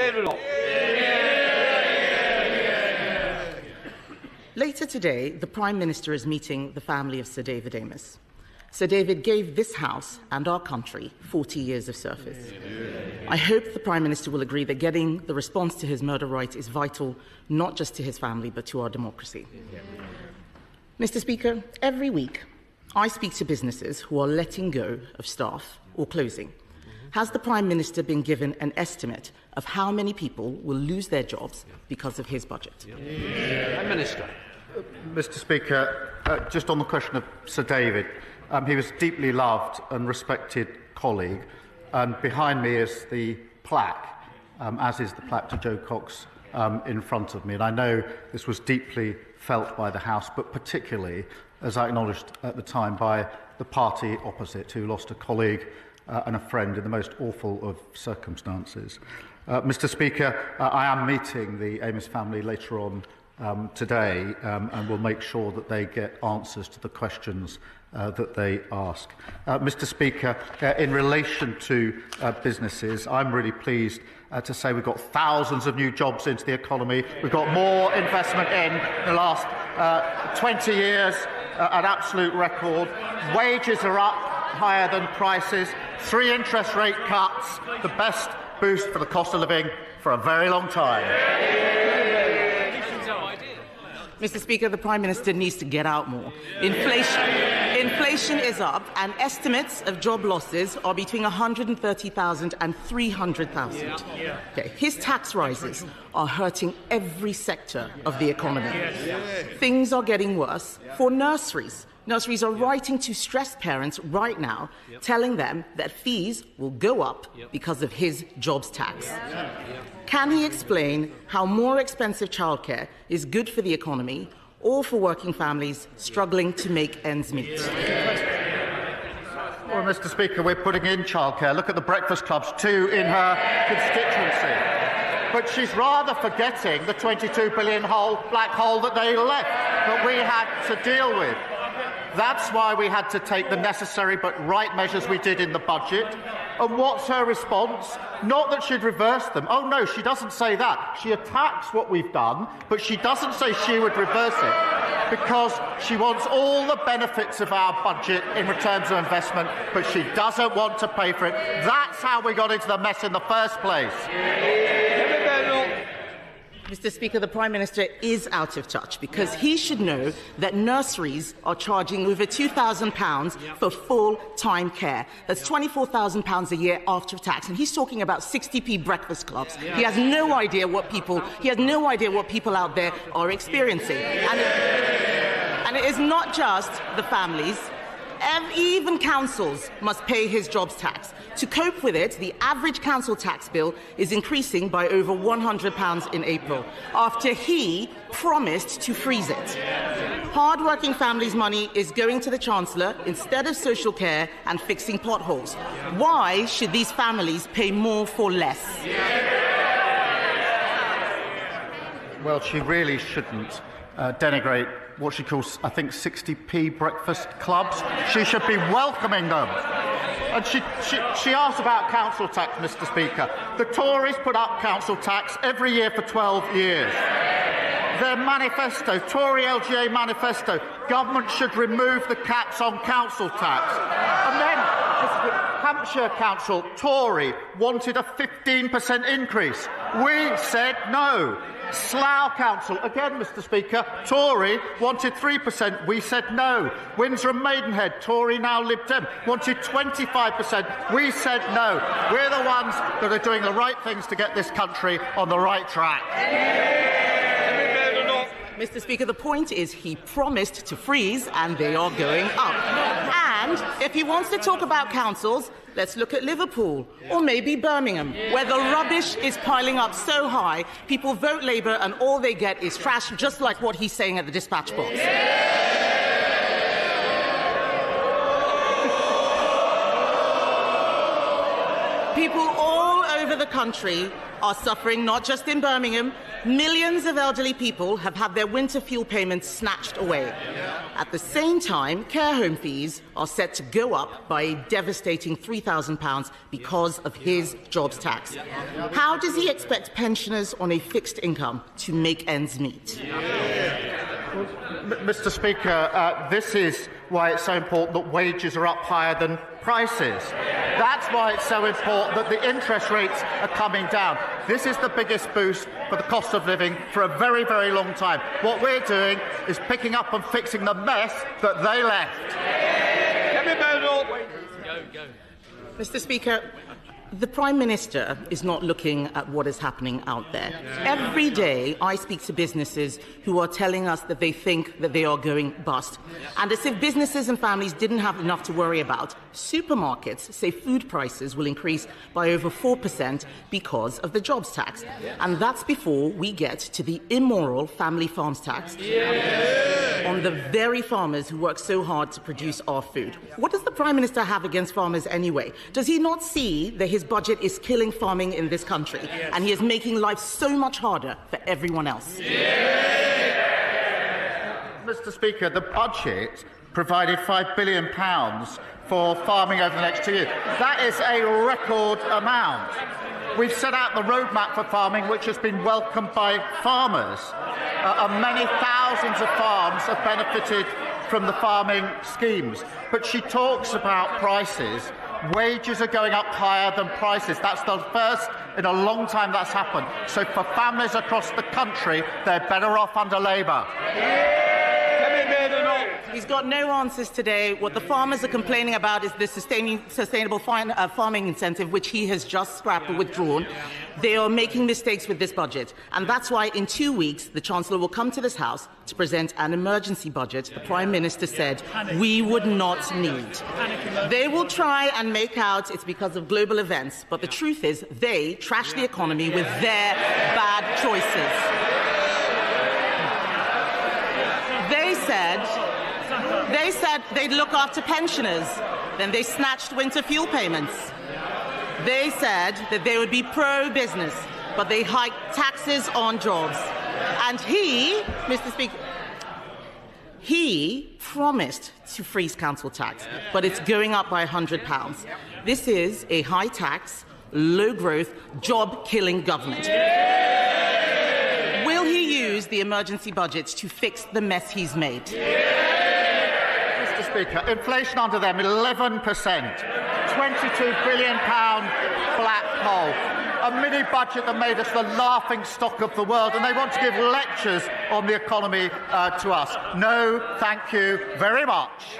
Badenoch. Later today, the Prime Minister is meeting the family of Sir David Amess. Sir David gave this House and our country 40 years of service. I hope the Prime Minister will agree that getting the response to his murder right is vital, not just to his family, but to our democracy. Mr. Speaker, every week I speak to businesses who are letting go of staff or closing. Has the Prime Minister been given an estimate of how many people will lose their jobs because of his budget? Prime Minister. Mr. Speaker, just on the question of Sir David, he was a deeply loved and respected colleague, and behind me is the plaque, as is the plaque to Jo Cox in front of me. And I know this was deeply felt by the House, but particularly, as I acknowledged at the time, by the party opposite, who lost a colleague and a friend in the most awful of circumstances. Mr. Speaker, I am meeting the Amess family later on today, and will make sure that they get answers to the questions that they ask. Mr. Speaker, in relation to businesses, I'm really pleased to say we've got thousands of new jobs into the economy. We've got more investment in the last 20 years, an absolute record. Wages are up higher than prices. 3 interest rate cuts, the best boost for the cost of living for a very long time. Mr. Speaker, the Prime Minister needs to get out more. Inflation is up, and estimates of job losses are between 130,000 and 300,000. Okay. His tax rises are hurting every sector of the economy. Things are getting worse for nurseries. Nurseries are writing to stressed parents right now, telling them that fees will go up because of his jobs tax. Can he explain how more expensive childcare is good for the economy or for working families struggling to make ends meet? Well, Mr. Speaker, we're putting in childcare. Look at the breakfast clubs, 2 in her constituency. But she's rather forgetting the £22 billion black hole that they left, that we had to deal with. That's why we had to take the necessary but right measures we did in the budget. And what's her response? Not that she'd reverse them. Oh, no, she doesn't say that. She attacks what we've done, but she doesn't say she would reverse it, because she wants all the benefits of our budget in returns of investment, but she doesn't want to pay for it. That's how we got into the mess in the first place. Mr. Speaker, the Prime Minister is out of touch, because he should know that nurseries are charging over £2,000 for full-time care. That's £24,000 a year after tax, and he's talking about 60p breakfast clubs. He has no idea what people out there are experiencing, and it is not just the families. Even councils must pay his jobs tax. To cope with it, the average council tax bill is increasing by over £100 in April, after he promised to freeze it. Hard-working families' money is going to the Chancellor instead of social care and fixing potholes. Why should these families pay more for less? Well, she really shouldn't denigrate what she calls, I think, 60p breakfast clubs. She should be welcoming them. And she asked about council tax, Mr. Speaker. The Tories put up council tax every year for 12 years. Their manifesto, Tory LGA manifesto, government should remove the caps on council tax. And then Hampshire Council, Tory, wanted a 15% increase. We said no. Slough Council, again, Mr. Speaker, Tory, wanted 3%. We said no. Windsor and Maidenhead, Tory, now Lib Dem, wanted 25%. We said no. We're the ones that are doing the right things to get this country on the right track. Mr. Speaker, the point is he promised to freeze, and they are going up. And if he wants to talk about councils, let's look at Liverpool or maybe Birmingham, where the rubbish is piling up so high, people vote Labour and all they get is trash, just like what he's saying at the dispatch box. People all over the country are suffering, not just in Birmingham, Millions of elderly people have had their winter fuel payments snatched away. At the same time, care home fees are set to go up by a devastating £3,000 because of his jobs tax. How does he expect pensioners on a fixed income to make ends meet? Mr. Speaker, this is why it's so important that wages are up higher than prices. That's why it's so important that the interest rates are coming down. This is the biggest boost for the cost of living for a very, very long time. What we're doing is picking up and fixing the mess that they left. Kemi Badenoch. Go. Mr. Speaker, the Prime Minister is not looking at what is happening out there. Every day I speak to businesses who are telling us that they think that they are going bust. And as if businesses and families didn't have enough to worry about, supermarkets say food prices will increase by over 4% because of the jobs tax. And that's before we get to the immoral family farms tax on the very farmers who work so hard to produce our food. What does the Prime Minister have against farmers anyway? Does he not see that his budget is killing farming in this country and he is making life so much harder for everyone else? Mr. Speaker, the budget provided £5 billion for farming over the next 2 years. That is a record amount. We've set out the roadmap for farming, which has been welcomed by farmers. And many thousands of farms have benefited from the farming schemes. But she talks about prices. Wages are going up higher than prices. That's the first in a long time that's happened. So for families across the country, they're better off under Labour. He's got no answers today. What the farmers are complaining about is the sustainable farming incentive, which he has just scrapped or withdrawn. They are making mistakes with this budget. And that's why in 2 weeks, the Chancellor will come to this House to present an emergency budget the Prime Minister said we would not need. They will try and make out it's because of global events, but the truth is they trash the economy with their bad choices. They said they'd look after pensioners. Then they snatched winter fuel payments. They said that they would be pro-business, but they hiked taxes on jobs. And he, Mr. Speaker, he promised to freeze council tax, but it's going up by £100. This is a high-tax, low-growth, job-killing government. Will he use the emergency budget to fix the mess he's made? Mr. Speaker, inflation under them 11%, £22 billion black hole, a mini budget that made us the laughing stock of the world, and they want to give lectures on the economy to us. No, thank you very much.